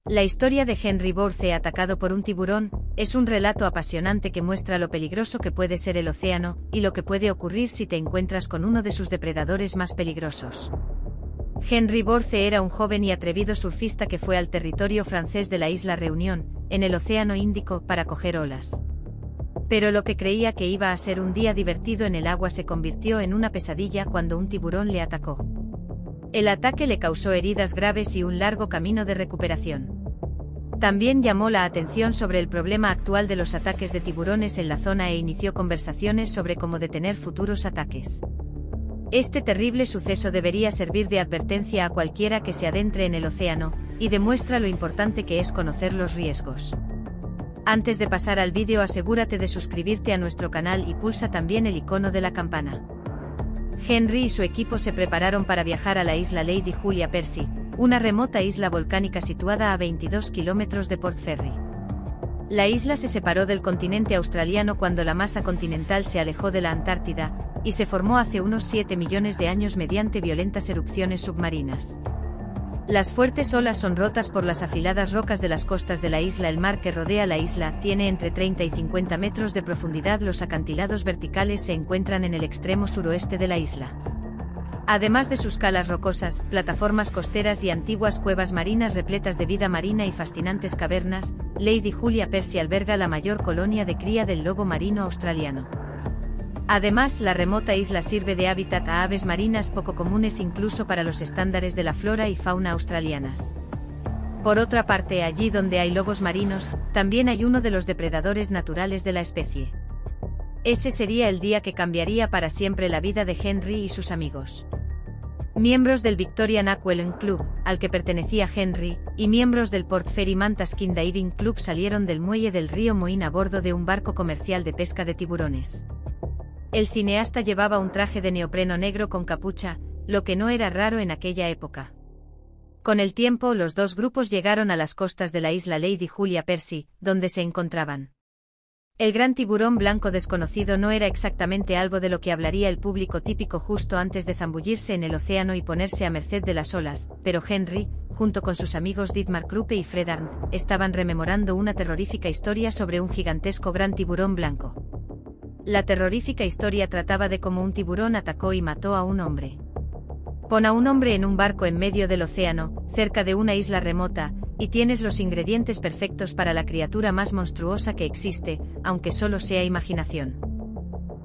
La historia de Henry Bourke atacado por un tiburón es un relato apasionante que muestra lo peligroso que puede ser el océano y lo que puede ocurrir si te encuentras con uno de sus depredadores más peligrosos. Henry Bourke era un joven y atrevido surfista que fue al territorio francés de la isla Reunión, en el Océano Índico, para coger olas. Pero lo que creía que iba a ser un día divertido en el agua se convirtió en una pesadilla cuando un tiburón le atacó. El ataque le causó heridas graves y un largo camino de recuperación. También llamó la atención sobre el problema actual de los ataques de tiburones en la zona e inició conversaciones sobre cómo detener futuros ataques. Este terrible suceso debería servir de advertencia a cualquiera que se adentre en el océano, y demuestra lo importante que es conocer los riesgos. Antes de pasar al vídeo, asegúrate de suscribirte a nuestro canal y pulsa también el icono de la campana. Henry y su equipo se prepararon para viajar a la isla Lady Julia Percy, una remota isla volcánica situada a 22 kilómetros de Port Fairy. La isla se separó del continente australiano cuando la masa continental se alejó de la Antártida, y se formó hace unos 7 millones de años mediante violentas erupciones submarinas. Las fuertes olas son rotas por las afiladas rocas de las costas de la isla. El mar que rodea la isla tiene entre 30 y 50 metros de profundidad. Los acantilados verticales se encuentran en el extremo suroeste de la isla. Además de sus calas rocosas, plataformas costeras y antiguas cuevas marinas repletas de vida marina y fascinantes cavernas, Lady Julia Percy alberga la mayor colonia de cría del lobo marino australiano. Además, la remota isla sirve de hábitat a aves marinas poco comunes incluso para los estándares de la flora y fauna australianas. Por otra parte, allí donde hay lobos marinos, también hay uno de los depredadores naturales de la especie. Ese sería el día que cambiaría para siempre la vida de Henry y sus amigos. Miembros del Victorian Aqualung Club, al que pertenecía Henry, y miembros del Port Fairy Manta Skin Diving Club salieron del muelle del río Moine a bordo de un barco comercial de pesca de tiburones. El cineasta llevaba un traje de neopreno negro con capucha, lo que no era raro en aquella época. Con el tiempo, los dos grupos llegaron a las costas de la isla Lady Julia Percy, donde se encontraban. El gran tiburón blanco desconocido no era exactamente algo de lo que hablaría el público típico justo antes de zambullirse en el océano y ponerse a merced de las olas, pero Henry, junto con sus amigos Dietmar Kruppe y Fred Arndt, estaban rememorando una terrorífica historia sobre un gigantesco gran tiburón blanco. La terrorífica historia trataba de cómo un tiburón atacó y mató a un hombre. Pon a un hombre en un barco en medio del océano, cerca de una isla remota, y tienes los ingredientes perfectos para la criatura más monstruosa que existe, aunque solo sea imaginación.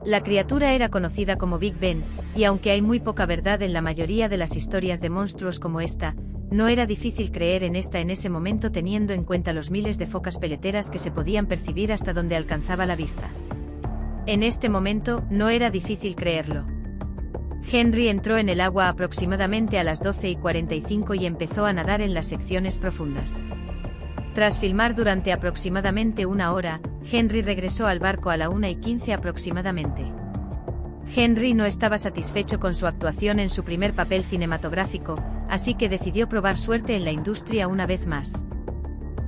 La criatura era conocida como Big Ben, y aunque hay muy poca verdad en la mayoría de las historias de monstruos como esta, no era difícil creer en esta en ese momento teniendo en cuenta los miles de focas peleteras que se podían percibir hasta donde alcanzaba la vista. En este momento, no era difícil creerlo. Henry entró en el agua aproximadamente a las 12:45 y empezó a nadar en las secciones profundas. Tras filmar durante aproximadamente una hora, Henry regresó al barco a la 1:15 aproximadamente. Henry no estaba satisfecho con su actuación en su primer papel cinematográfico, así que decidió probar suerte en la industria una vez más.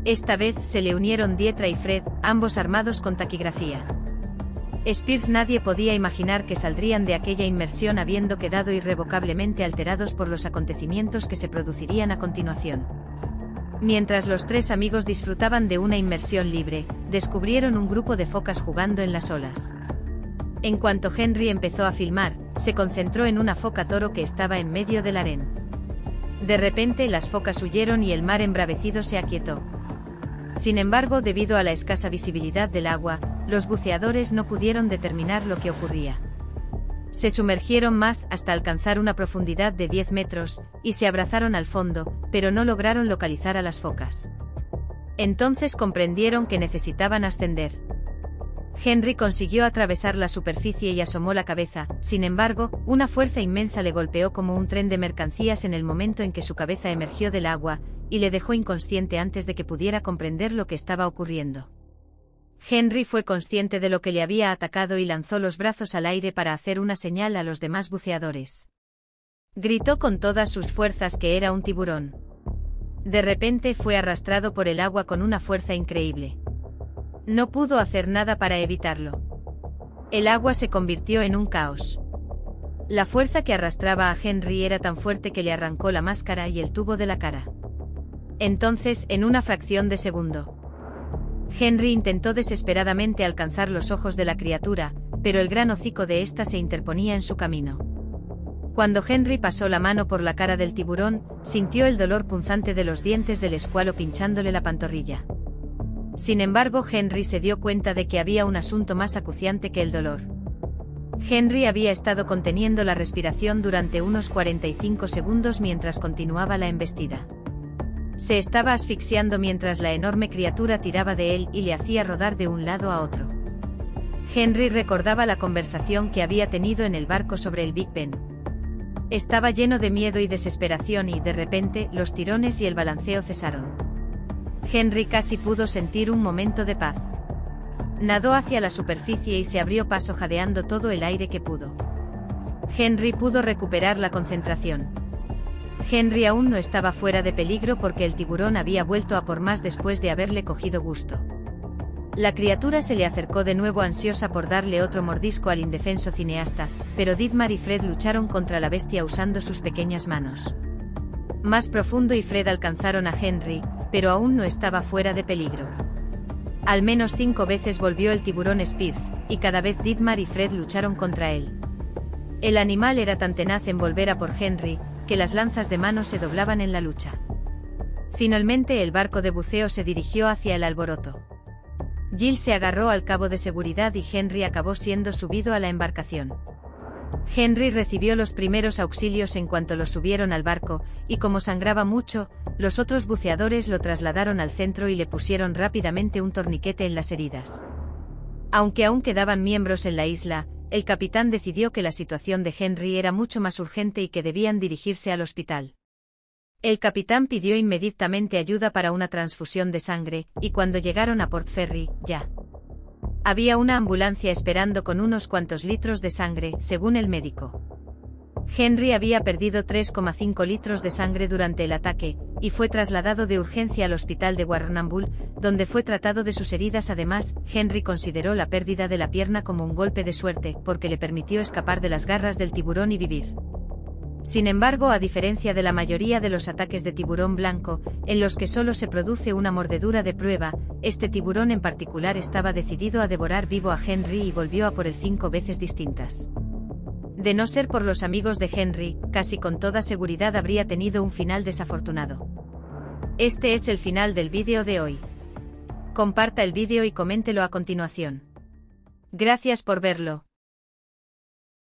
Esta vez se le unieron Dietra y Fred, ambos armados con taquigrafía. Spears nadie podía imaginar que saldrían de aquella inmersión habiendo quedado irrevocablemente alterados por los acontecimientos que se producirían a continuación. Mientras los tres amigos disfrutaban de una inmersión libre, descubrieron un grupo de focas jugando en las olas. En cuanto Henry empezó a filmar, se concentró en una foca toro que estaba en medio del harén. De repente las focas huyeron y el mar embravecido se aquietó. Sin embargo, debido a la escasa visibilidad del agua, los buceadores no pudieron determinar lo que ocurría. Se sumergieron más hasta alcanzar una profundidad de 10 metros, y se abrazaron al fondo, pero no lograron localizar a las focas. Entonces comprendieron que necesitaban ascender. Henry consiguió atravesar la superficie y asomó la cabeza, sin embargo, una fuerza inmensa le golpeó como un tren de mercancías en el momento en que su cabeza emergió del agua, y le dejó inconsciente antes de que pudiera comprender lo que estaba ocurriendo. Henry fue consciente de lo que le había atacado y lanzó los brazos al aire para hacer una señal a los demás buceadores. Gritó con todas sus fuerzas que era un tiburón. De repente fue arrastrado por el agua con una fuerza increíble. No pudo hacer nada para evitarlo. El agua se convirtió en un caos. La fuerza que arrastraba a Henry era tan fuerte que le arrancó la máscara y el tubo de la cara. Entonces, en una fracción de segundo, Henry intentó desesperadamente alcanzar los ojos de la criatura, pero el gran hocico de ésta se interponía en su camino. Cuando Henry pasó la mano por la cara del tiburón, sintió el dolor punzante de los dientes del escualo pinchándole la pantorrilla. Sin embargo, Henry se dio cuenta de que había un asunto más acuciante que el dolor. Henry había estado conteniendo la respiración durante unos 45 segundos mientras continuaba la embestida. Se estaba asfixiando mientras la enorme criatura tiraba de él y le hacía rodar de un lado a otro. Henry recordaba la conversación que había tenido en el barco sobre el Big Ben. Estaba lleno de miedo y desesperación y, de repente, los tirones y el balanceo cesaron. Henry casi pudo sentir un momento de paz. Nadó hacia la superficie y se abrió paso jadeando todo el aire que pudo. Henry pudo recuperar la concentración. Henry aún no estaba fuera de peligro porque el tiburón había vuelto a por más después de haberle cogido gusto. La criatura se le acercó de nuevo ansiosa por darle otro mordisco al indefenso cineasta, pero Dietmar y Fred lucharon contra la bestia usando sus pequeñas manos. Más profundo y Fred alcanzaron a Henry, pero aún no estaba fuera de peligro. Al menos 5 veces volvió el tiburón Spears, y cada vez Dietmar y Fred lucharon contra él. El animal era tan tenaz en volver a por Henry, que las lanzas de mano se doblaban en la lucha. Finalmente el barco de buceo se dirigió hacia el alboroto. Jill se agarró al cabo de seguridad y Henry acabó siendo subido a la embarcación. Henry recibió los primeros auxilios en cuanto lo subieron al barco, y como sangraba mucho, los otros buceadores lo trasladaron al centro y le pusieron rápidamente un torniquete en las heridas. Aunque aún quedaban miembros en la isla, el capitán decidió que la situación de Henry era mucho más urgente y que debían dirigirse al hospital. El capitán pidió inmediatamente ayuda para una transfusión de sangre, y cuando llegaron a Port Ferry, ya había una ambulancia esperando con unos cuantos litros de sangre, según el médico. Henry había perdido 3,5 litros de sangre durante el ataque, y fue trasladado de urgencia al hospital de Warrnambool, donde fue tratado de sus heridas. Además, Henry consideró la pérdida de la pierna como un golpe de suerte, porque le permitió escapar de las garras del tiburón y vivir. Sin embargo, a diferencia de la mayoría de los ataques de tiburón blanco, en los que solo se produce una mordedura de prueba, este tiburón en particular estaba decidido a devorar vivo a Henry y volvió a por él 5 veces distintas. De no ser por los amigos de Henry, casi con toda seguridad habría tenido un final desafortunado. Este es el final del vídeo de hoy. Comparta el vídeo y coméntelo a continuación. Gracias por verlo.